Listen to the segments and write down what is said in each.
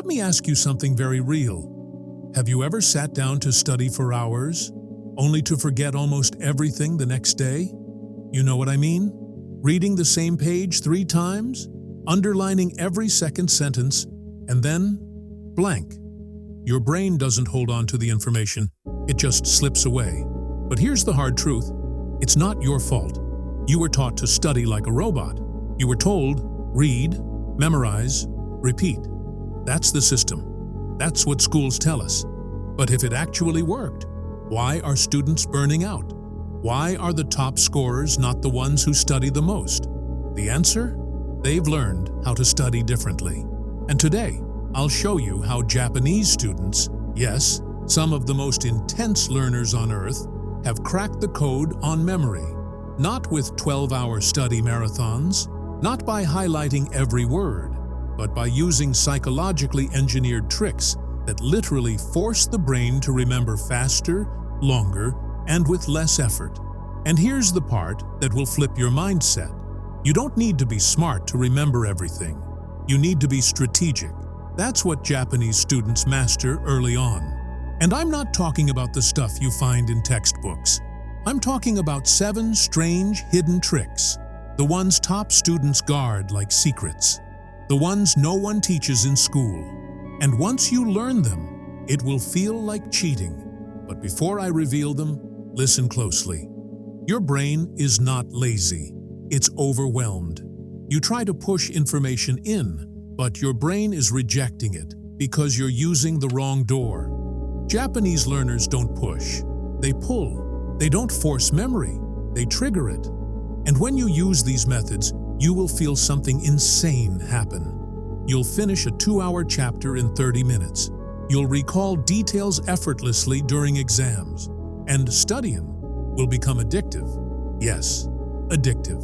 let me ask you something very real. Have you ever sat down to study for hours, only to forget almost everything the next day? You know what I mean? Reading the same page 3 times, underlining every second sentence, and then blank. Your brain doesn't hold on to the information, it just slips away. But here's the hard truth. It's not your fault. You were taught to study like a robot. You were told, read, memorize, repeat. That's the system. That's what schools tell us. But if it actually worked, why are students burning out? Why are the top scorers not the ones who study the most? The answer? They've learned how to study differently. And today, I'll show you how Japanese students, yes, some of the most intense learners on earth, have cracked the code on memory. Not with 12-hour study marathons, not by highlighting every word, but by using psychologically engineered tricks that literally force the brain to remember faster, longer, and with less effort. And here's the part that will flip your mindset. You don't need to be smart to remember everything. You need to be strategic. That's what Japanese students master early on. And I'm not talking about the stuff you find in textbooks. I'm talking about 7 strange hidden tricks, the ones top students guard like secrets, the ones no one teaches in school. And once you learn them, it will feel like cheating. But before I reveal them, listen closely. Your brain is not lazy. It's overwhelmed. You try to push information in, but your brain is rejecting it because you're using the wrong door. Japanese learners don't push. They pull. They don't force memory. They trigger it. And when you use these methods, you will feel something insane happen. You'll finish a 2-hour chapter in 30 minutes. You'll recall details effortlessly during exams. And studying will become addictive. Yes, addictive.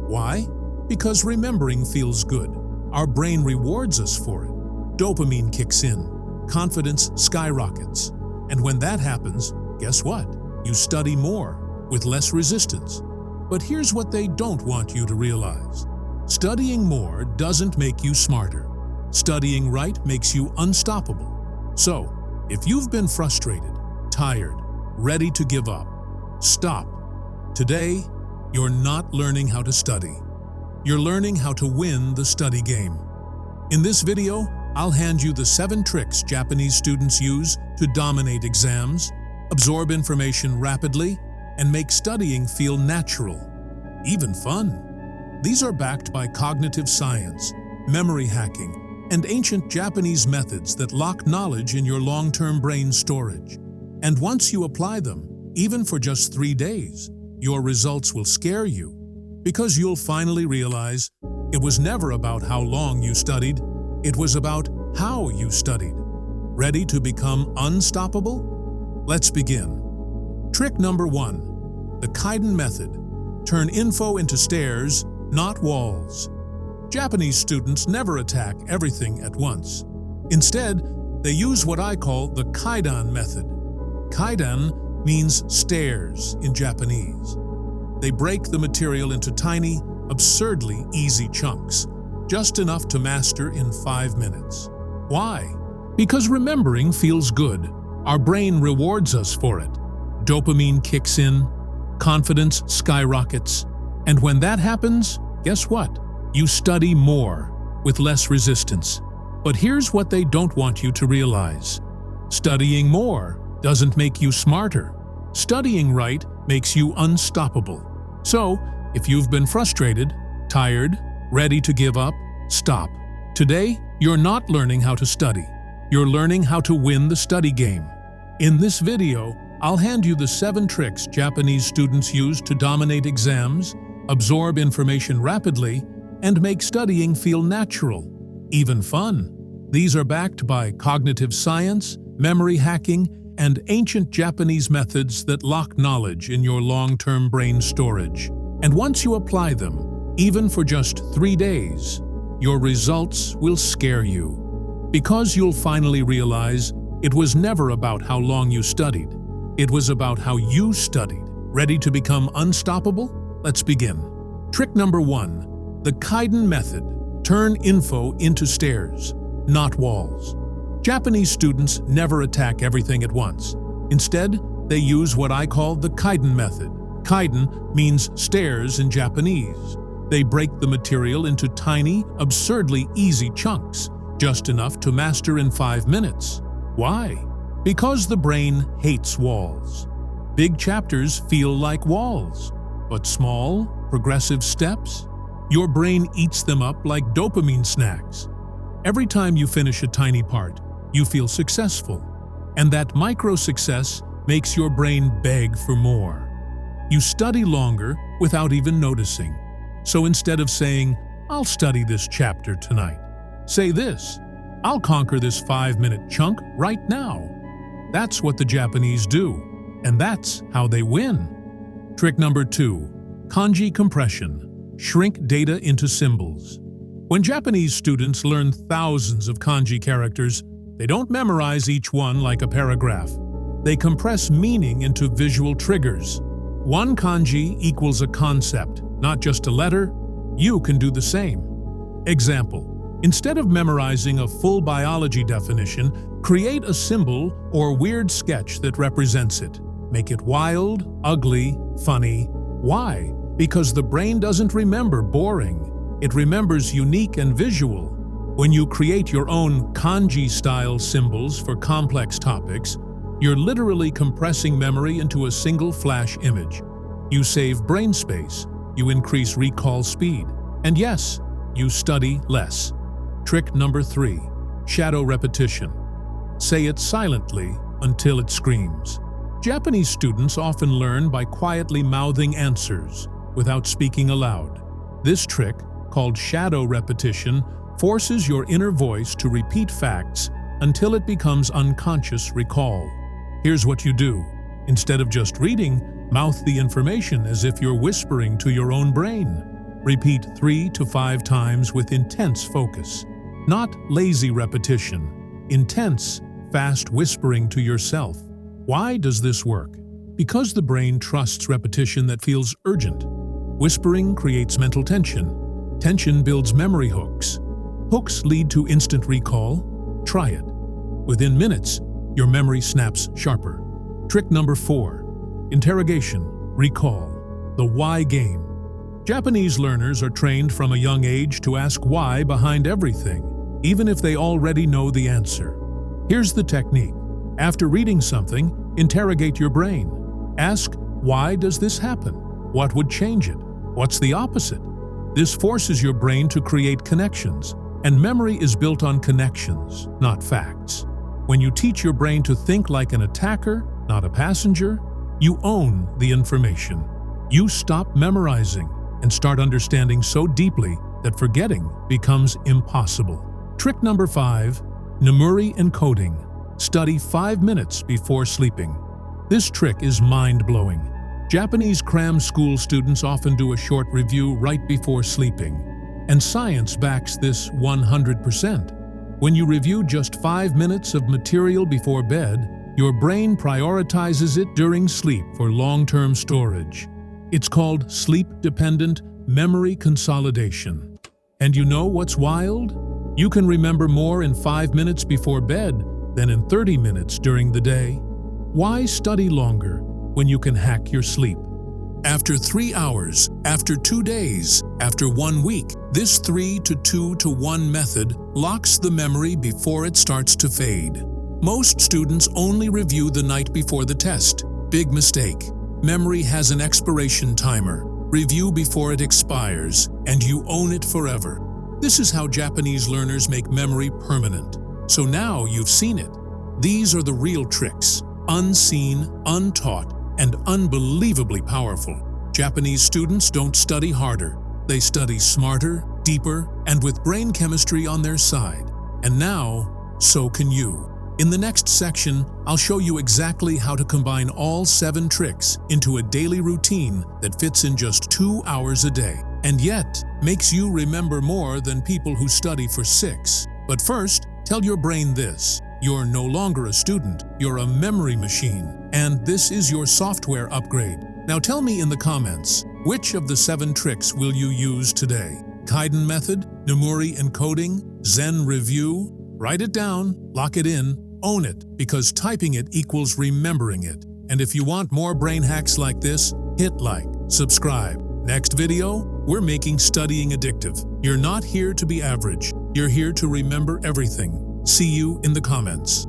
Why? Because remembering feels good. Our brain rewards us for it. Dopamine kicks in. Confidence skyrockets. And when that happens, guess what? You study more, with less resistance. But here's what they don't want you to realize. Studying more doesn't make you smarter. Studying right makes you unstoppable. So, if you've been frustrated, tired, ready to give up, stop. Today, you're not learning how to study. You're learning how to win the study game. In this video, I'll hand you the 7 tricks Japanese students use to dominate exams, absorb information rapidly, and make studying feel natural, even fun. These are backed by cognitive science, memory hacking, and ancient Japanese methods that lock knowledge in your long-term brain storage. And once you apply them, even for just 3 days, your results will scare you, because you'll finally realize it was never about how long you studied, it was about how you studied. Ready to become unstoppable? Let's begin. Trick number 1, the Kaidan Method. Turn info into stairs, not walls. Japanese students never attack everything at once. Instead, they use what I call the Kaidan Method. Kaidan means stairs in Japanese. They break the material into tiny, absurdly easy chunks, just enough to master in 5 minutes. Why? Because remembering feels good. Our brain rewards us for it. Dopamine kicks in, confidence skyrockets, and when that happens, guess what? You study more, with less resistance. But here's what they don't want you to realize. Studying more doesn't make you smarter. Studying right makes you unstoppable. So, if you've been frustrated, tired, ready to give up, stop. Today, you're not learning how to study. You're learning how to win the study game. In this video, I'll hand you the 7 tricks Japanese students use to dominate exams, absorb information rapidly, and make studying feel natural, even fun. These are backed by cognitive science, memory hacking, and ancient Japanese methods that lock knowledge in your long-term brain storage. And once you apply them, even for just 3 days, your results will scare you. Because you'll finally realize it was never about how long you studied. It was about how you studied. Ready to become unstoppable? Let's begin. Trick number 1, the Kaidan Method. Turn info into stairs, not walls. Japanese students never attack everything at once. Instead, they use what I call the Kaidan Method. Kaidan means stairs in Japanese. They break the material into tiny, absurdly easy chunks, just enough to master in 5 minutes. Why? Because the brain hates walls. Big chapters feel like walls, but small, progressive steps? Your brain eats them up like dopamine snacks. Every time you finish a tiny part, you feel successful, and that micro-success makes your brain beg for more. You study longer without even noticing. So instead of saying, "I'll study this chapter tonight," say this, "I'll conquer this 5-minute chunk right now." That's what the Japanese do, and that's how they win. Trick number 2, Kanji compression. Shrink data into symbols. When Japanese students learn thousands of kanji characters, they don't memorize each one like a paragraph. They compress meaning into visual triggers. One kanji equals a concept, not just a letter. You can do the same. Example: instead of memorizing a full biology definition, create a symbol or weird sketch that represents it. Make it wild, ugly, funny. Why? Because the brain doesn't remember boring. It remembers unique and visual. When you create your own kanji-style symbols for complex topics, you're literally compressing memory into a single flash image. You save brain space, you increase recall speed, and yes, you study less. Trick number 3, shadow repetition. Say it silently until it screams. Japanese students often learn by quietly mouthing answers without speaking aloud. This trick, called shadow repetition, forces your inner voice to repeat facts until it becomes unconscious recall. Here's what you do. Instead of just reading, mouth the information as if you're whispering to your own brain. Repeat 3 to 5 times with intense focus. Not lazy repetition. Intense, fast whispering to yourself. Why does this work? Because the brain trusts repetition that feels urgent. Whispering creates mental tension. Tension builds memory hooks. Hooks lead to instant recall. Try it. Within minutes, your memory snaps sharper. Trick number 4, interrogation, recall, the why game. Japanese learners are trained from a young age to ask why behind everything, even if they already know the answer. Here's the technique. After reading something, interrogate your brain. Ask, why does this happen? What would change it? What's the opposite? This forces your brain to create connections, and memory is built on connections, not facts. When you teach your brain to think like an attacker, not a passenger, you own the information. You stop memorizing and start understanding so deeply that forgetting becomes impossible. Trick number 5, memory encoding. Study 5 minutes before sleeping. This trick is mind-blowing. Japanese cram school students often do a short review right before sleeping, and science backs this 100%. When you review just 5 minutes of material before bed, your brain prioritizes it during sleep for long-term storage. It's called sleep-dependent memory consolidation. And you know what's wild? You can remember more in 5 minutes before bed than in 30 minutes during the day. Why study longer when you can hack your sleep? After 3 hours, after 2 days, after 1 week, this 3 to 2 to 1 method locks the memory before it starts to fade. Most students only review the night before the test. Big mistake. Memory has an expiration timer. Review before it expires, and you own it forever. This is how Japanese learners make memory permanent. So now you've seen it. These are the real tricks, unseen, untaught, and unbelievably powerful. Japanese students don't study harder. They study smarter, deeper, and with brain chemistry on their side. And now, so can you. In the next section, I'll show you exactly how to combine all 7 tricks into a daily routine that fits in just 2 hours a day, and yet makes you remember more than people who study for 6. But first, tell your brain this. You're no longer a student, you're a memory machine, and this is your software upgrade. Now tell me in the comments, which of the 7 tricks will you use today? Kaidan Method, memory encoding, Zen review, Write it down, lock it in, own it, because typing it equals remembering it. And if you want more brain hacks like this, hit like, subscribe. Next video, we're making studying addictive. You're not here to be average. You're here to remember everything. See you in the comments.